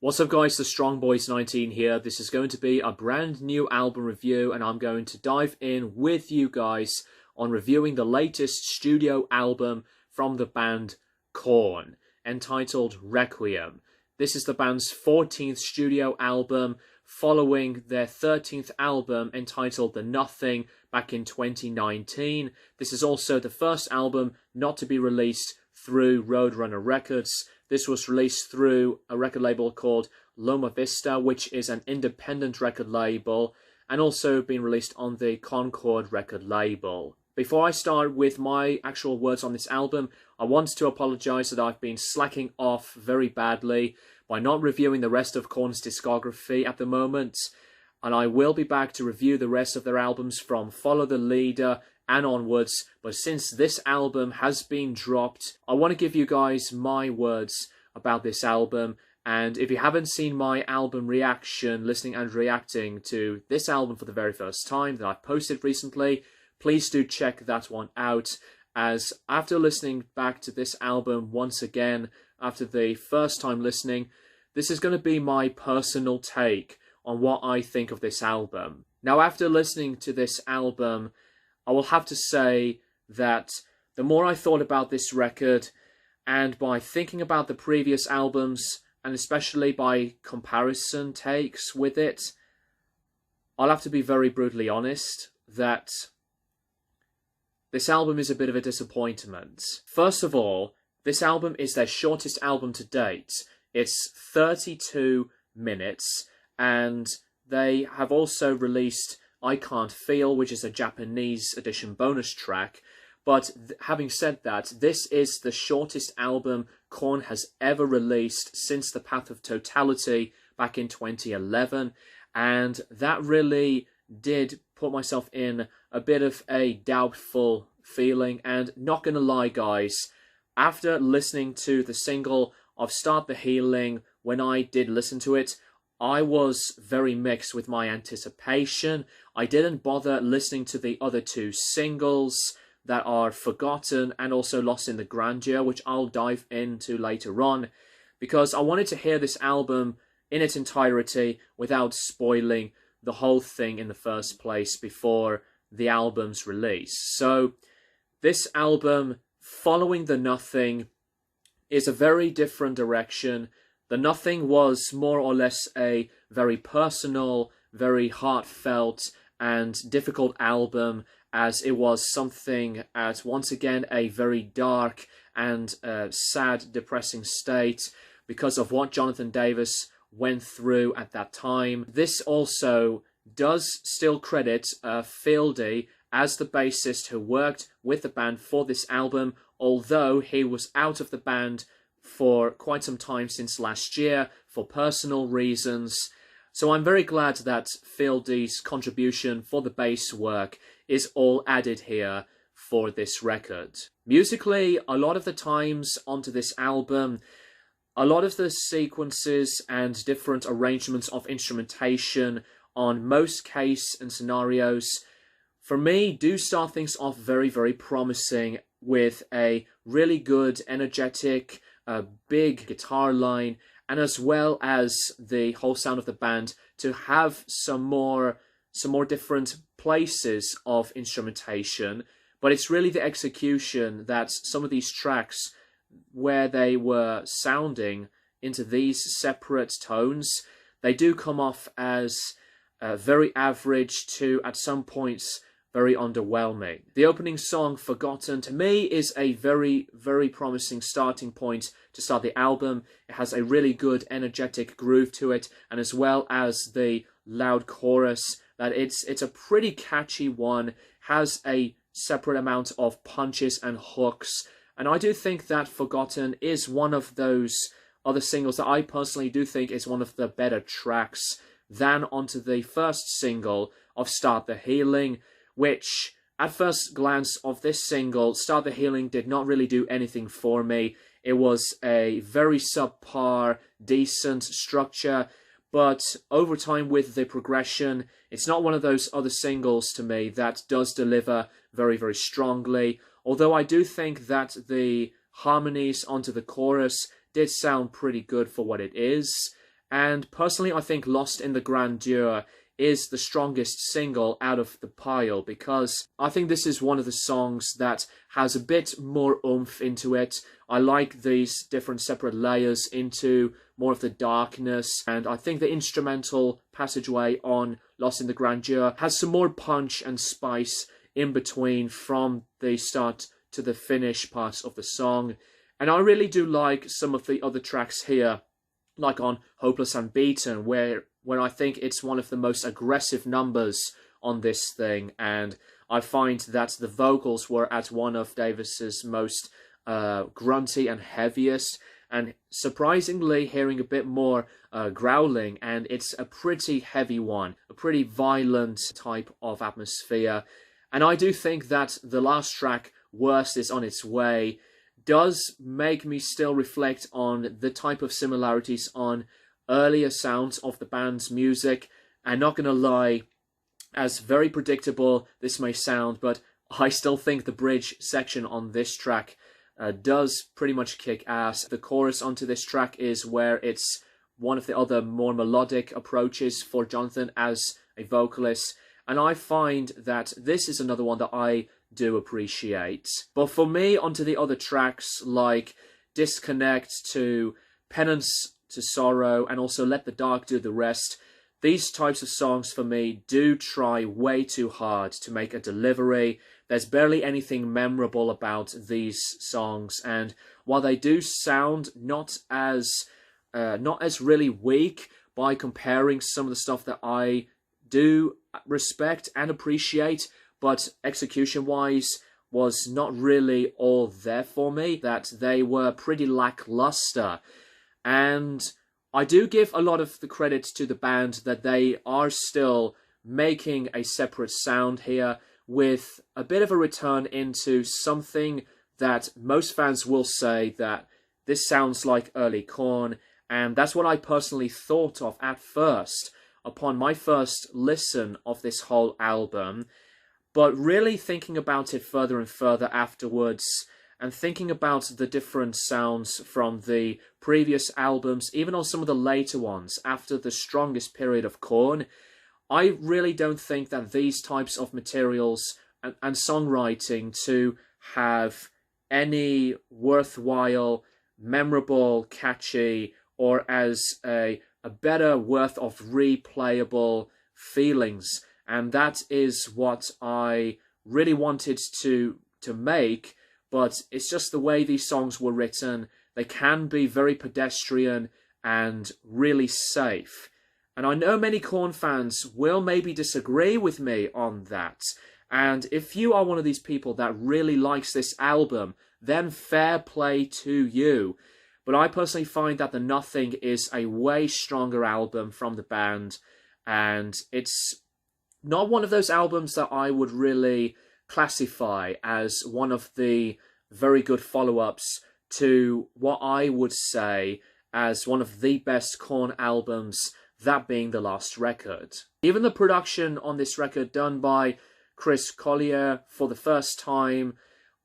What's up guys, the Strong Boys 19 here. This is going to be a brand new album review and I'm going to dive in with you guys on reviewing the latest studio album from the band Korn, entitled Requiem. This is the band's 14th studio album, following their 13th album entitled The Nothing back in 2019. This is also the first album not to be released through Roadrunner Records. This was released through a record label called Loma Vista, which is an independent record label, and also been released on the Concord record label. Before I start with my actual words on this album, I want to apologise that I've been slacking off very badly by not reviewing the rest of Korn's discography at the moment, and I will be back to review the rest of their albums from Follow the Leader and onwards. But since this album has been dropped, I want to give you guys my words about this album. And if you haven't seen my album reaction, listening and reacting to this album for the very first time that I've posted recently, please do check that one out, as after listening back to this album once again after the first time listening, this is going to be my personal take on what I think of this album. Now, after listening to this album, I will have to say that the more I thought about this record, and by thinking about the previous albums, and especially by comparison takes with it, I'll have to be very brutally honest that this album is a bit of a disappointment. First of all, this album is their shortest album to date. It's 32 minutes, and they have also released I Can't Feel, which is a Japanese edition bonus track. But having said that, this is the shortest album Korn has ever released since The Path of Totality back in 2011. And that really did put myself in a bit of a doubtful feeling. And not gonna lie guys, after listening to the single of Start the Healing, when I did listen to it, I was very mixed with my anticipation. I didn't bother listening to the other two singles that are Forgotten and also Lost in the Grandeur, which I'll dive into later on, because I wanted to hear this album in its entirety without spoiling the whole thing in the first place before the album's release. So this album, following The Nothing, is a very different direction. The Nothing was more or less a very personal, very heartfelt and difficult album, as it was something at, once again, a very dark and sad, depressing state because of what Jonathan Davis went through at that time. This also does still credit Fieldy as the bassist who worked with the band for this album, although he was out of the band for quite some time since last year for personal reasons. So I'm very glad that Fieldy's contribution for the bass work is all added here for this record. Musically, a lot of the times onto this album, a lot of the sequences and different arrangements of instrumentation on most case and scenarios, for me, do start things off very, very promising with a really good, energetic, a big guitar line, and as well as the whole sound of the band to have some more different places of instrumentation. But it's really the execution that some of these tracks, where they were sounding into these separate tones, they do come off as very average to, at some points, very underwhelming. The opening song, Forgotten, to me is a very, very promising starting point to start the album. It has a really good, energetic groove to it, and as well as the loud chorus, that it's a pretty catchy one, has a separate amount of punches and hooks. And I do think that Forgotten is one of those other singles that I personally do think is one of the better tracks than onto the first single of Start the Healing, which, at first glance of this single, Start the Healing did not really do anything for me. It was a very subpar, decent structure, but over time with the progression, it's not one of those other singles to me that does deliver very, very strongly. Although I do think that the harmonies onto the chorus did sound pretty good for what it is. And personally, I think Lost in the Grandeur is the strongest single out of the pile, because I think this is one of the songs that has a bit more oomph into it. I like these different separate layers into more of the darkness, and I think the instrumental passageway on Lost in the Grandeur has some more punch and spice in between from the start to the finish part of the song. And I really do like some of the other tracks here, like on Hopeless and Beaten, where I think it's one of the most aggressive numbers on this thing, and I find that the vocals were at one of Davis's most grunty and heaviest, and surprisingly hearing a bit more growling, and it's a pretty heavy one, a pretty violent type of atmosphere. And I do think that the last track, Worst Is On Its Way, does make me still reflect on the type of similarities on earlier sounds of the band's music. And not gonna lie, as very predictable this may sound, but I still think the bridge section on this track does pretty much kick ass. The chorus onto this track is where it's one of the other more melodic approaches for Jonathan as a vocalist, and I find that this is another one that I do appreciate. But for me, onto the other tracks like Disconnect to Penance to Sorrow, and also Let the Dark Do the Rest, these types of songs for me do try way too hard to make a delivery. There's barely anything memorable about these songs, and while they do sound not as really weak by comparing some of the stuff that I do respect and appreciate, but execution-wise was not really all there for me, that they were pretty lackluster. And I do give a lot of the credit to the band that they are still making a separate sound here, with a bit of a return into something that most fans will say that this sounds like early Korn, and that's what I personally thought of at first upon my first listen of this whole album. But really thinking about it further and further afterwards, and thinking about the different sounds from the previous albums, even on some of the later ones after the strongest period of Korn, I really don't think that these types of materials and songwriting to have any worthwhile, memorable, catchy, or as a better worth of replayable feelings. And that is what I really wanted to make, but it's just the way these songs were written. They can be very pedestrian and really safe. And I know many Korn fans will maybe disagree with me on that. And if you are one of these people that really likes this album, then fair play to you. But I personally find that The Nothing is a way stronger album from the band, and it's not one of those albums that I would really classify as one of the very good follow-ups to what I would say as one of the best Korn albums, that being the last record. Even the production on this record done by Chris Collier for the first time,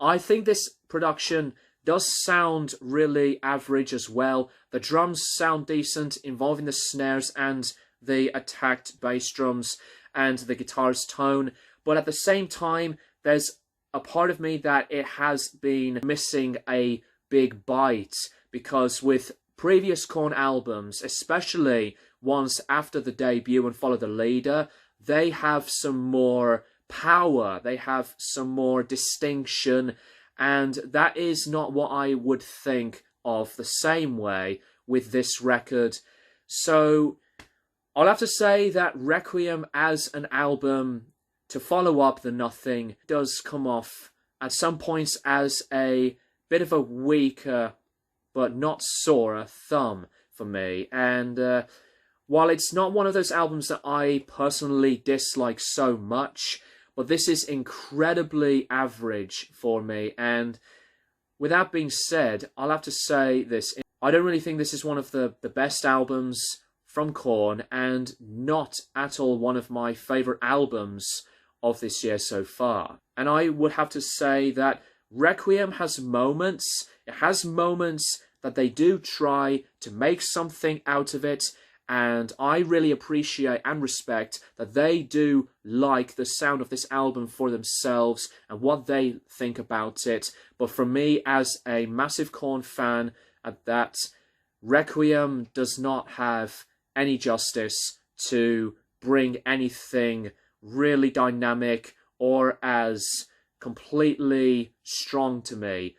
I think this production does sound really average as well. The drums sound decent, involving the snares and the attacked bass drums and the guitar's tone, but at the same time, there's a part of me that it has been missing a big bite, because with previous Korn albums, especially ones after the debut and Follow the Leader, they have some more power, they have some more distinction, and that is not what I would think of the same way with this record. So I'll have to say that Requiem as an album to follow up The Nothing does come off at some points as a bit of a weaker but not sore thumb for me. And while it's not one of those albums that I personally dislike so much, but this is incredibly average for me. And with that being said, I'll have to say this. I don't really think this is one of the best albums from Korn, and not at all one of my favourite albums of this year so far. And I would have to say that Requiem has moments. It has moments that they do try to make something out of it, and I really appreciate and respect that they do like the sound of this album for themselves and what they think about it. But for me, as a massive Korn fan, at that, Requiem does not have any justice to bring anything really dynamic or as completely strong to me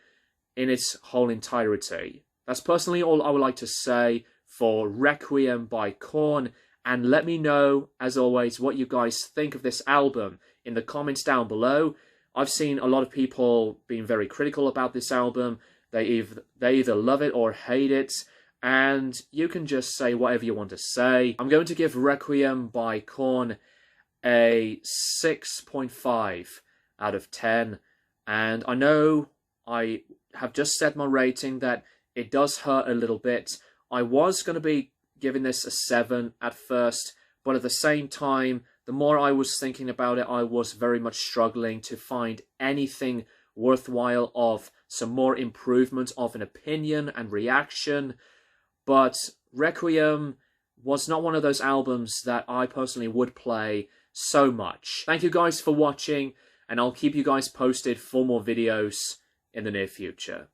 in its whole entirety. That's personally all I would like to say for Requiem by Korn, and let me know, as always, what you guys think of this album in the comments down below. I've seen a lot of people being very critical about this album. They either love it or hate it, and you can just say whatever you want to say. I'm going to give Requiem by Korn a 6.5 out of 10, and I know I have just said my rating that it does hurt a little bit. I was going to be giving this a 7 at first, but at the same time, the more I was thinking about it, I was very much struggling to find anything worthwhile of some more improvement of an opinion and reaction. But Requiem was not one of those albums that I personally would play so much. Thank you guys for watching, and I'll keep you guys posted for more videos in the near future.